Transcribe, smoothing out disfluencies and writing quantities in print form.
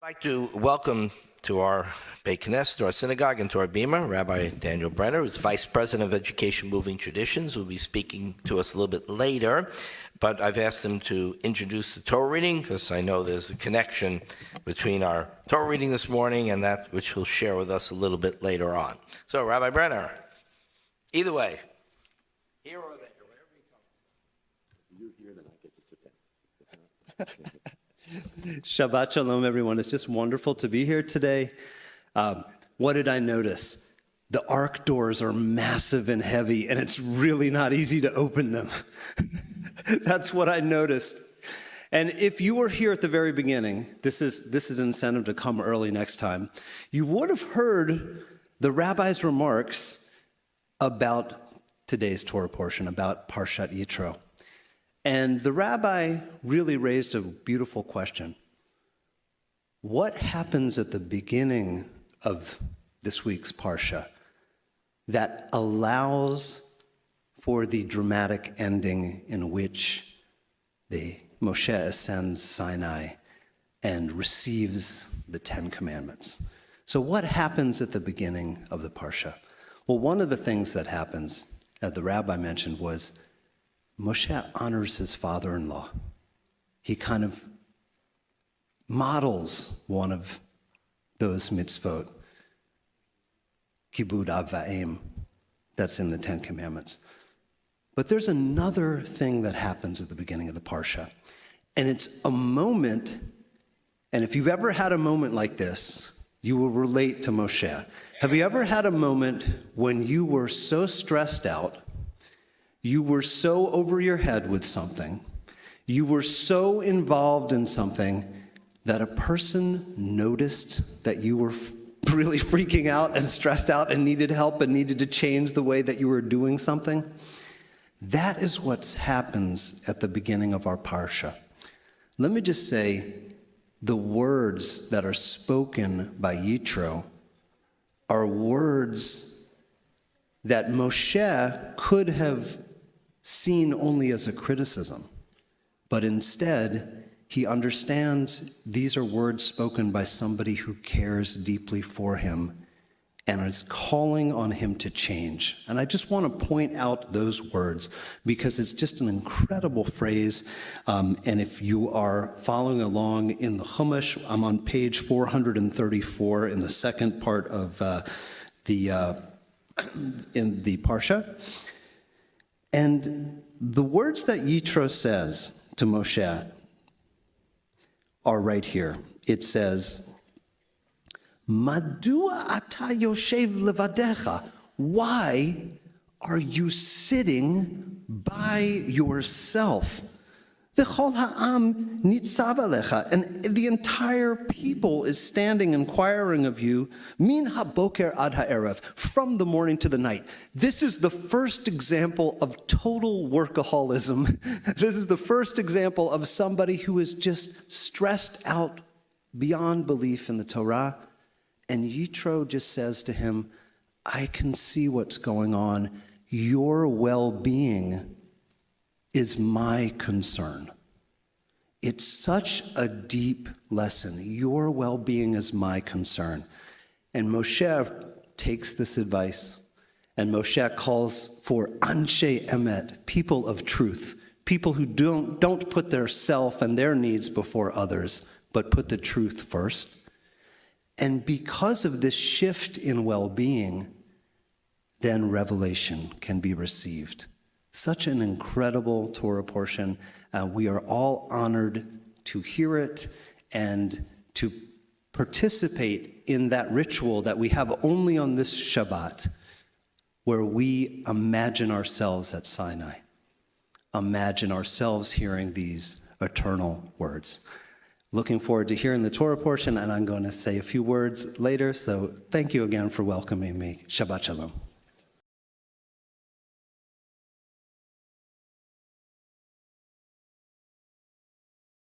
I'd like to welcome to our Beit Knesset, to our synagogue, and to our bima, Rabbi Daniel Brenner, who's Vice President of Education Moving Traditions, who will be speaking to us a little bit later. But I've asked him to introduce the Torah reading because I know there's a connection between our Torah reading this morning and that which he'll share with us a little bit later on. So, Rabbi Brenner, either way, here or there, wherever you come. You here, then I get to sit down. Shabbat Shalom, everyone. It's just wonderful to be here today. What did I notice? The ark doors are massive and heavy, and it's really not easy to open them. That's what I noticed. And if you were here at the very beginning, this is an incentive to come early next time, you would have heard the rabbi's remarks about today's Torah portion, about Parshat Yitro. And the rabbi really raised a beautiful question. What happens at the beginning of this week's Parsha that allows for the dramatic ending in which Moshe ascends Sinai and receives the Ten Commandments? So what happens at the beginning of the Parsha? Well, one of the things that happens, that the rabbi mentioned, was Moshe honors his father-in-law. He kind of models one of those mitzvot, kibud av va'em, that's in the Ten Commandments. But there's another thing that happens at the beginning of the Parsha, and it's a moment, and if you've ever had a moment like this, you will relate to Moshe. Have you ever had a moment when you were so stressed out, you were so over your head with something, you were so involved in something that a person noticed that you were really freaking out and stressed out and needed help and needed to change the way that you were doing something? That is what happens at the beginning of our Parsha. Let me just say, the words that are spoken by Yitro are words that Moshe could have seen only as a criticism, but instead he understands these are words spoken by somebody who cares deeply for him and is calling on him to change. And I just want to point out those words because it's just an incredible phrase. And if you are following along in the Chumash, I'm on page 434 in the second part of in the Parsha. And the words that Yitro says to Moshe are right here. It says, Madua ata yoshev levadecha? Why are you sitting by yourself? V'chol ha'am nitzav alecha, and the entire people is standing inquiring of you, min haboker ad ha'erev, from the morning to the night. This is the first example of total workaholism. This is the first example of somebody who is just stressed out beyond belief in the Torah. And Yitro just says to him, I can see what's going on. Your well-being is my concern. It's such a deep lesson. Your well-being is my concern. And Moshe takes this advice, and Moshe calls for anshe emet, people of truth, people who don't put their self and their needs before others, but put the truth first. And because of this shift in well-being, then revelation can be received. Such an incredible Torah portion. We are all honored to hear it and to participate in that ritual that we have only on this Shabbat, where we imagine ourselves at Sinai, imagine ourselves hearing these eternal words. Looking forward to hearing the Torah portion, and I'm going to say a few words later, so thank you again for welcoming me. Shabbat Shalom.